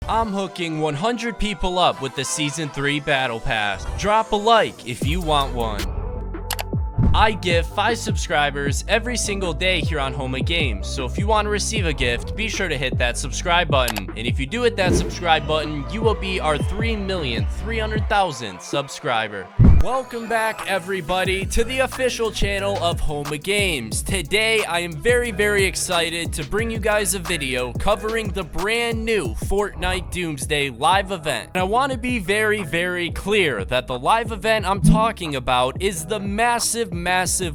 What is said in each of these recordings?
I'm hooking 100 people up with the Season 3 Battle Pass. Drop a like if you want one. I give 5 subscribers every single day here on Home of Games, so if you want to receive a gift, be sure to hit that subscribe button. And if you do hit that subscribe button, you will be our 3,300,000 subscriber. Welcome back, everybody, to the official channel of Home of Games. Today, I am very excited to bring you guys a video covering the brand new Fortnite Doomsday LIVE Event. And I want to be very clear that the live event I'm talking about is the massive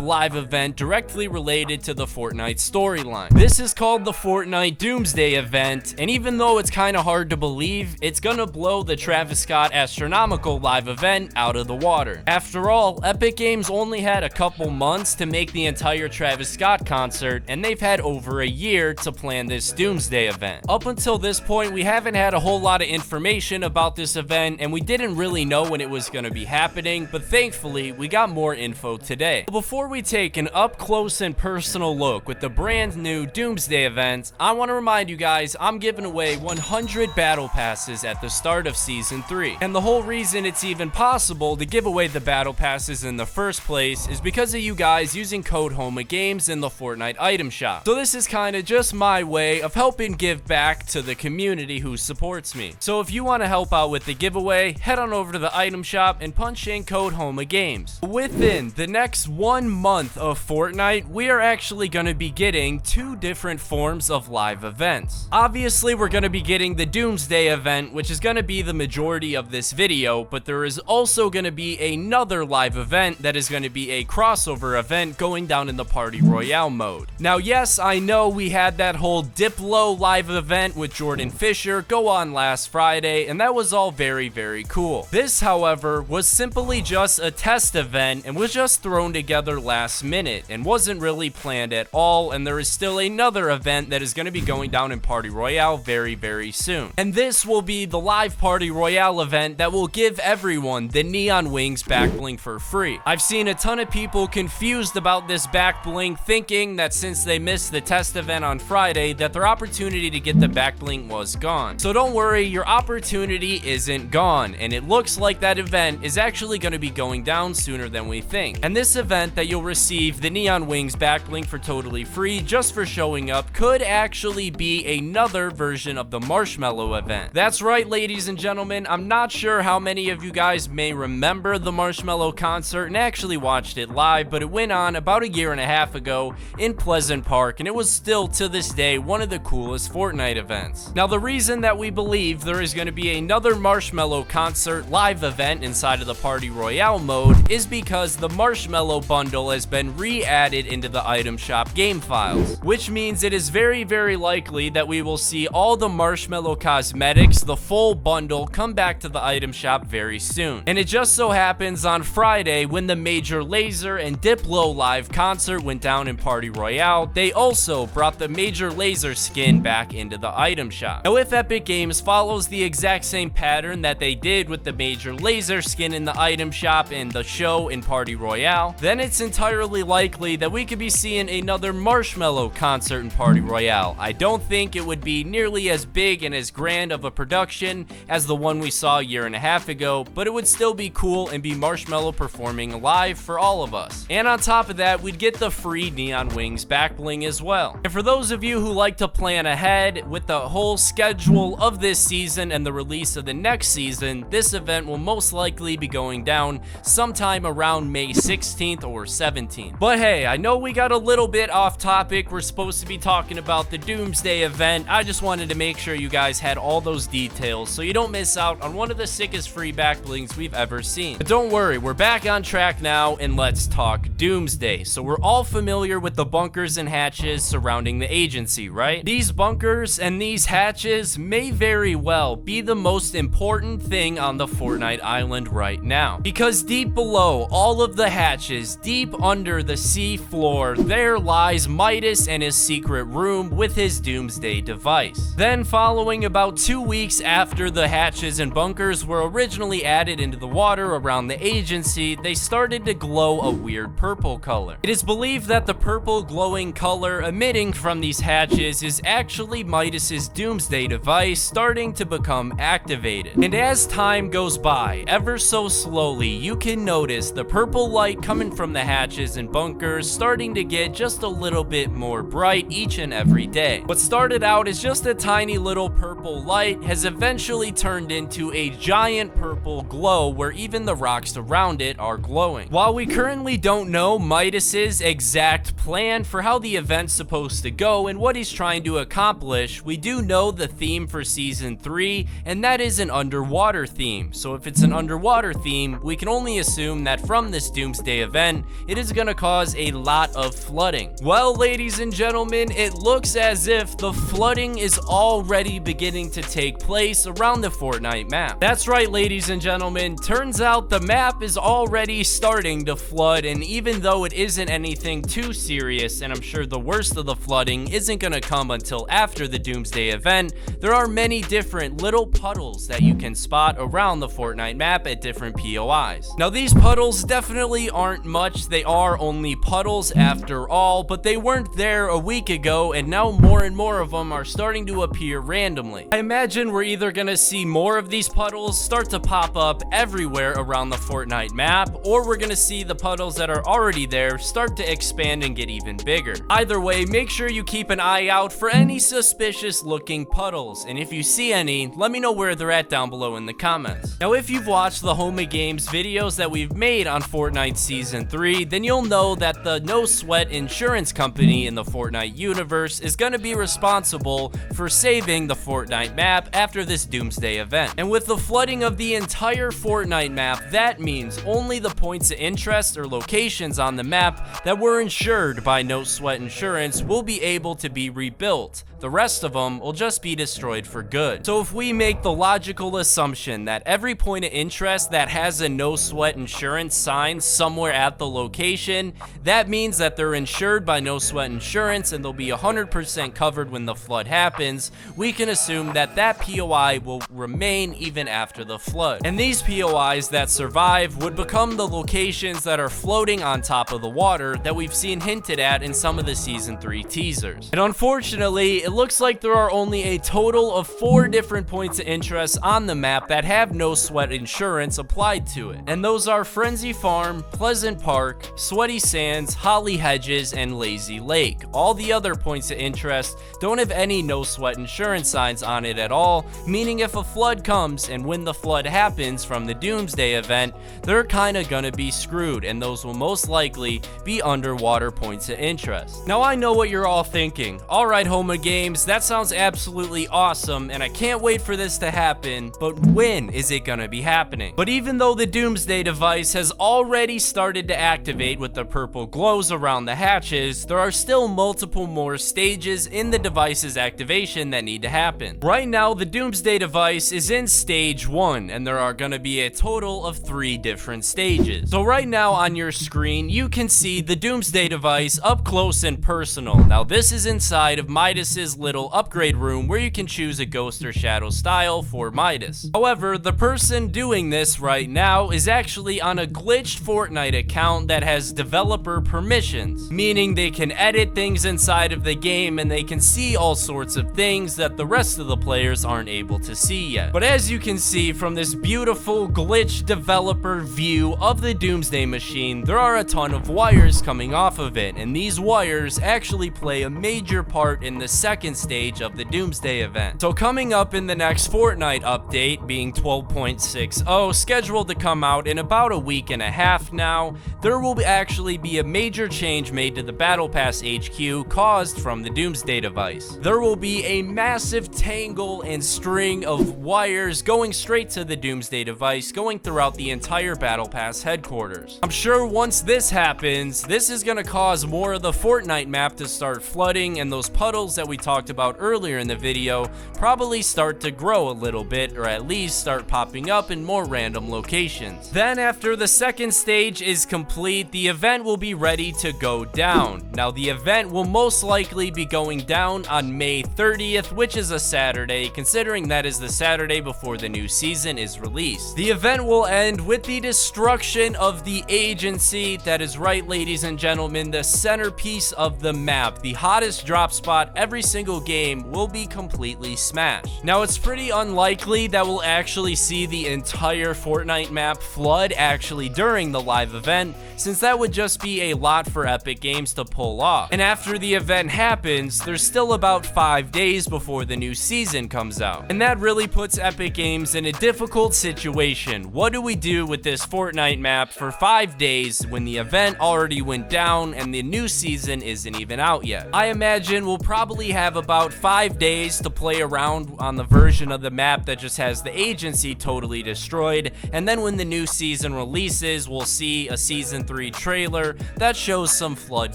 live event directly related to the Fortnite storyline. This is called the Fortnite Doomsday Event, and even though it's kind of hard to believe, it's gonna blow the Travis Scott astronomical live event out of the water. After all, Epic Games only had a couple months to make the entire Travis Scott concert, and they've had over a year to plan this Doomsday event. Up until this point, we haven't had a whole lot of information about this event, and we didn't really know when it was going to be happening, but thankfully, we got more info today. Before we take an up-close and personal look with the brand new Doomsday event, I want to remind you guys I'm giving away 100 battle passes at the start of Season 3. And the whole reason it's even possible to give away the battle passes in the first place is because of you guys using code HOMEOFGAMES in the Fortnite item shop. So this is kind of just my way of helping give back to the community who supports me. So if you want to help out with the giveaway, head on over to the item shop and punch in code HOMEOFGAMES. Within the next 1 month of Fortnite, we are actually going to be getting 2 different forms of live events. Obviously, we're going to be getting the Doomsday event, which is going to be the majority of this video, but there is also going to be another live event that is going to be a crossover event going down in the Party Royale mode. Now, yes, I know we had that whole Diplo live event with Jordan Fisher go on last Friday, and that was all very cool. This, however, was simply just a test event and was just thrown together last minute and wasn't really planned at all, and there is still another event that is going to be going down in Party Royale very soon. And this will be the live Party Royale event that will give everyone the Neon Wings Back Bling for free. I've seen a ton of people confused about this back bling, thinking that since they missed the test event on Friday that their opportunity to get the back bling was gone. So don't worry, your opportunity isn't gone, and it looks like that event is actually going to be going down sooner than we think. And this event that you'll receive the Neon Wings Back Bling for totally free just for showing up could actually be another version of the Marshmello event. That's right, ladies and gentlemen, I'm not sure how many of you guys may remember the Marshmello concert and actually watched it live, but it went on about 1.5 years ago in Pleasant Park, and it was still to this day one of the coolest Fortnite events. Now, the reason that we believe there is going to be another Marshmello concert live event inside of the Party Royale mode is because the Marshmello bundle has been re-added into the item shop game files, which means it is very likely that we will see all the Marshmello cosmetics, the full bundle, come back to the item shop very soon. And it just so happens on Friday, when the Major Lazer and Diplo live concert went down in Party Royale, they also brought the Major Lazer skin back into the item shop. Now, if Epic Games follows the exact same pattern that they did with the Major Lazer skin in the item shop and the show in Party Royale, then it's entirely likely that we could be seeing another Marshmello concert in Party Royale. I don't think it would be nearly as big and as grand of a production as the one we saw 1.5 years ago, but it would still be cool and be Marshmello performing live for all of us. And on top of that, we'd get the free Neon Wings Back Bling as well. And for those of you who like to plan ahead with the whole schedule of this season and the release of the next season, this event will most likely be going down sometime around May 16th or 17th. But hey, I know we got a little bit off topic. We're supposed to be talking about the Doomsday event. I just wanted to make sure you guys had all those details so you don't miss out on one of the sickest free back blings we've ever seen. But don't worry, we're back on track now, and let's talk Doomsday. So we're all familiar with the bunkers and hatches surrounding the agency, right? These bunkers and these hatches may very well be the most important thing on the Fortnite island right now, because deep below all of the hatches, deep under the sea floor, there lies Midas and his secret room with his Doomsday device. Then, following about 2 weeks after the hatches and bunkers were originally added into the water around around the agency, they started to glow a weird purple color. It is believed that the purple glowing color emitting from these hatches is actually Midas's Doomsday device starting to become activated. And as time goes by, ever so slowly, you can notice the purple light coming from the hatches and bunkers starting to get just a little bit more bright each and every day. What started out as just a tiny little purple light has eventually turned into a giant purple glow where even the rocks around it are glowing. While we currently don't know Midas's exact plan for how the event's supposed to go and what he's trying to accomplish, we do know the theme for season 3, and that is an underwater theme. So if it's an underwater theme, we can only assume that from this Doomsday event, it is going to cause a lot of flooding. Well, ladies and gentlemen, it looks as if the flooding is already beginning to take place around the Fortnite map. That's right, ladies and gentlemen, turns out the map is already starting to flood, and even though it isn't anything too serious, and I'm sure the worst of the flooding isn't going to come until after the Doomsday event, there are many different little puddles that you can spot around the Fortnite map at different POIs. Now, these puddles definitely aren't much. They are only puddles after all, but they weren't there a week ago, and now more and more of them are starting to appear randomly. I imagine we're either going to see more of these puddles start to pop up everywhere around the Fortnite map, or we're going to see the puddles that are already there start to expand and get even bigger. Either way, make sure you keep an eye out for any suspicious looking puddles, and if you see any, let me know where they're at down below in the comments. Now, if you've watched the Home of Games videos that we've made on Fortnite Season 3, then you'll know that the No Sweat insurance company in the Fortnite universe is going to be responsible for saving the Fortnite map after this Doomsday event. And with the flooding of the entire Fortnite map, that means only the points of interest or locations on the map that were insured by No Sweat Insurance will be able to be rebuilt. The rest of them will just be destroyed for good. So if we make the logical assumption that every point of interest that has a No Sweat Insurance sign somewhere at the location, that means that they're insured by No Sweat Insurance and they'll be 100% covered when the flood happens. We can assume that that POI will remain even after the flood. And these POIs that survive would become the locations that are floating on top of the water that we've seen hinted at in some of the Season 3 teasers. And unfortunately, it looks like there are only a total of 4 different points of interest on the map that have No Sweat Insurance applied to it. And those are Frenzy Farm, Pleasant Park, Sweaty Sands, Holly Hedges, and Lazy Lake. All the other points of interest don't have any No Sweat Insurance signs on it at all, meaning if a flood comes and when the flood happens from the Doomsday event, they're kinda gonna be screwed, and those will most likely be underwater points of interest. Now, I know what you're all thinking. Alright, Home of Games, that sounds absolutely awesome, and I can't wait for this to happen, but when is it gonna be happening? But even though the Doomsday device has already started to activate with the purple glows around the hatches, there are still multiple more stages in the device's activation that need to happen. Right now, the Doomsday device is in stage 1, and there are gonna be a total of 3 different stages. So right now on your screen, you can see the Doomsday device up close and personal. Now, this is inside of Midas's little upgrade room where you can choose a ghost or shadow style for Midas. However, the person doing this right now is actually on a glitched Fortnite account that has developer permissions, meaning they can edit things inside of the game and they can see all sorts of things that the rest of the players aren't able to see yet. But as you can see from this beautiful glitched developer view of the Doomsday machine, there are a ton of wires coming off of it, and these wires actually play a major part in the second stage of the Doomsday event. So coming up in the next Fortnite update, being 12.60, scheduled to come out in about a week and a half now, there will actually be a major change made to the Battle Pass HQ caused from the Doomsday device. There will be a massive tangle and string of wires going straight to the Doomsday device, going throughout the entire Battle Pass headquarters. I'm sure once this happens, this is going to cause more of the Fortnite map to start flooding, and those puddles that we talked talked about earlier in the video, probably start to grow a little bit, or at least start popping up in more random locations. Then after the second stage is complete, the event will be ready to go down. Now the event will most likely be going down on May 30th, which is a Saturday, considering that is the Saturday before the new season is released. The event will end with the destruction of the agency. That is right, ladies and gentlemen, the centerpiece of the map, the hottest drop spot every single game, will be completely smashed. Now it's pretty unlikely that we'll actually see the entire Fortnite map flood actually during the live event, since that would just be a lot for Epic Games to pull off. And after the event happens, there's still about 5 days before the new season comes out. And that really puts Epic Games in a difficult situation. What do we do with this Fortnite map for 5 days when the event already went down and the new season isn't even out yet? I imagine we'll probably have about 5 days to play around on the version of the map that just has the agency totally destroyed, and then when the new season releases, we'll see a season 3 trailer that shows some flood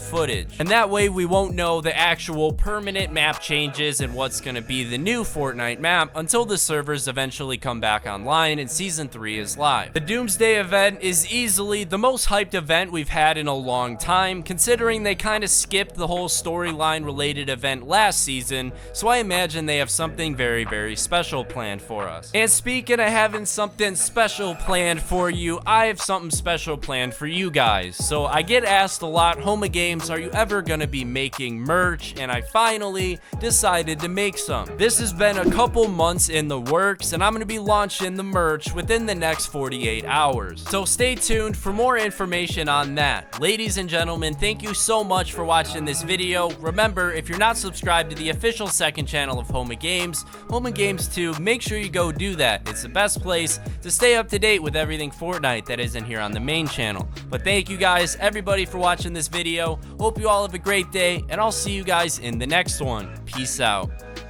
footage. And that way we won't know the actual permanent map changes and what's going to be the new Fortnite map until the servers eventually come back online and season 3 is live. The Doomsday event is easily the most hyped event we've had in a long time, considering they kind of skipped the whole storyline related event last season, so I imagine they have something very, very special planned for us. And speaking of having something special planned for you, I have something special planned for you guys. So I get asked a lot, Homa Games, are you ever gonna be making merch? And I finally decided to make some. This has been a couple months in the works, and I'm gonna be launching the merch within the next 48 hours. So stay tuned for more information on that. Ladies and gentlemen, thank you so much for watching this video. Remember, if you're not subscribed to the official second channel of Homa Games 2, make sure you go do that. It's the best place to stay up to date with everything Fortnite that isn't here on the main channel. But thank you guys, everybody, for watching this video. Hope you all have a great day, and I'll see you guys in the next one. Peace out.